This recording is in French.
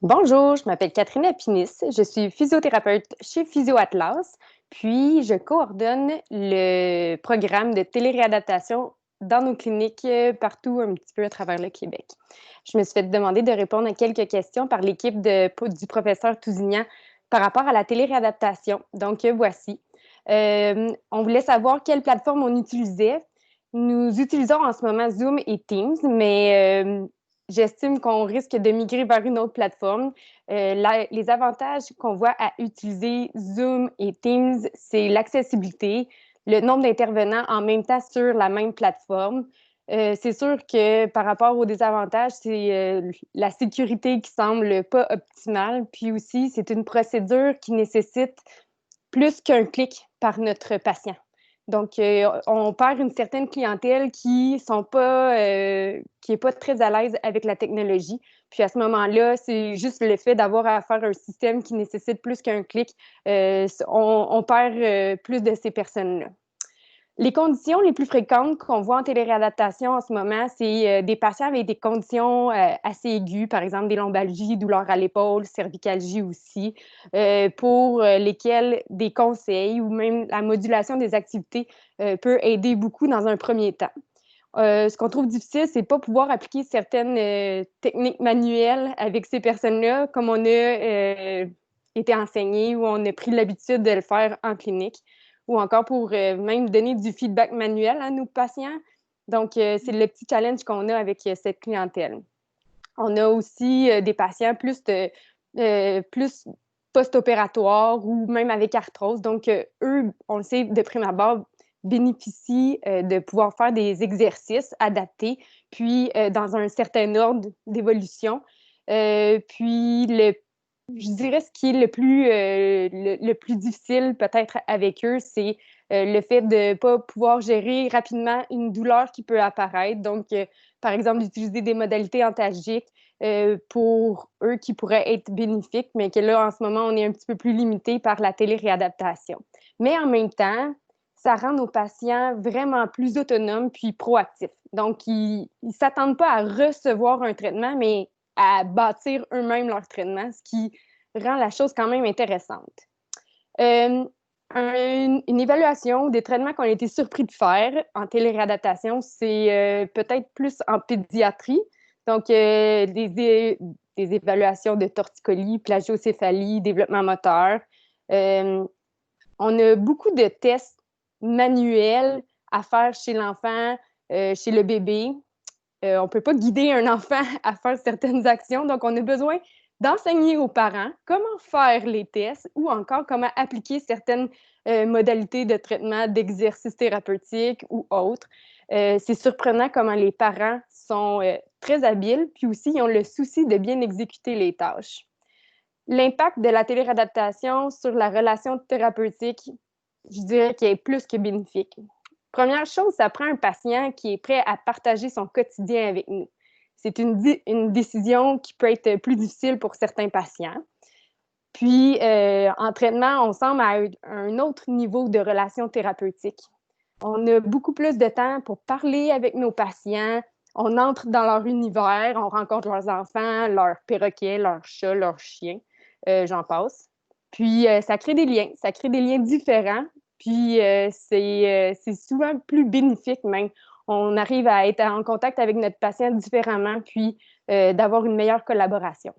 Bonjour, je m'appelle Catherine Apinis, je suis physiothérapeute chez Physio Atlas, puis je coordonne le programme de téléréadaptation dans nos cliniques partout un petit peu à travers le Québec. Je me suis fait demander de répondre à quelques questions par l'équipe du professeur Tousignan par rapport à la téléréadaptation. Donc, voici. On voulait savoir quelle plateforme on utilisait. Nous utilisons en ce moment Zoom et Teams, mais j'estime qu'on risque de migrer vers une autre plateforme. Les avantages qu'on voit à utiliser Zoom et Teams, c'est l'accessibilité, le nombre d'intervenants en même temps sur la même plateforme. C'est sûr que par rapport aux désavantages, c'est la sécurité qui semble pas optimale. Puis aussi, c'est une procédure qui nécessite plus qu'un clic par notre patient. Donc, on perd une certaine clientèle qui est pas très à l'aise avec la technologie. Puis à ce moment-là, c'est juste le fait d'avoir à faire un système qui nécessite plus qu'un clic. On perd plus de ces personnes-là. Les conditions les plus fréquentes qu'on voit en téléréadaptation en ce moment, c'est des patients avec des conditions assez aiguës, par exemple des lombalgies, douleurs à l'épaule, cervicalgie aussi, pour lesquels des conseils ou même la modulation des activités peut aider beaucoup dans un premier temps. Ce qu'on trouve difficile, c'est pas pouvoir appliquer certaines techniques manuelles avec ces personnes-là, comme on a été enseigné ou on a pris l'habitude de le faire en clinique, ou encore pour même donner du feedback manuel à nos patients. Donc, c'est le petit challenge qu'on a avec cette clientèle. On a aussi des patients plus post-opératoires ou même avec arthrose. Donc, eux, on le sait de prime abord, bénéficient de pouvoir faire des exercices adaptés, puis dans un certain ordre d'évolution. Puis, je dirais ce qui est le plus difficile peut-être avec eux, c'est le fait de ne pas pouvoir gérer rapidement une douleur qui peut apparaître. Donc, par exemple, d'utiliser des modalités antalgiques pour eux qui pourraient être bénéfiques, mais que là, en ce moment, on est un petit peu plus limité par la téléréadaptation. Mais en même temps, ça rend nos patients vraiment plus autonomes puis proactifs. Donc, ils ne s'attendent pas à recevoir un traitement, mais à bâtir eux-mêmes leur traitement, ce qui rend la chose quand même intéressante. Euh, une évaluation des traitements qu'on a été surpris de faire en téléréadaptation, c'est peut-être plus en pédiatrie. Donc, des évaluations de torticolis, plagiocéphalie, développement moteur. Euh, on a beaucoup de tests manuels à faire chez l'enfant, chez le bébé. On ne peut pas guider un enfant à faire certaines actions, donc on a besoin d'enseigner aux parents comment faire les tests ou encore comment appliquer certaines modalités de traitement, d'exercice thérapeutique ou autres. C'est surprenant comment les parents sont très habiles, puis aussi ils ont le souci de bien exécuter les tâches. L'impact de la téléréadaptation sur la relation thérapeutique, je dirais qu'il est plus que bénéfique. Première chose, ça prend un patient qui est prêt à partager son quotidien avec nous. C'est une décision qui peut être plus difficile pour certains patients. Puis, en traitement, on semble à un autre niveau de relation thérapeutique. On a beaucoup plus de temps pour parler avec nos patients. On entre dans leur univers, on rencontre leurs enfants, leurs perroquets, leurs chats, leurs chiens, j'en passe. Puis, ça crée des liens différents. Puis, c'est souvent plus bénéfique même. On arrive à être en contact avec notre patient différemment, puis d'avoir une meilleure collaboration.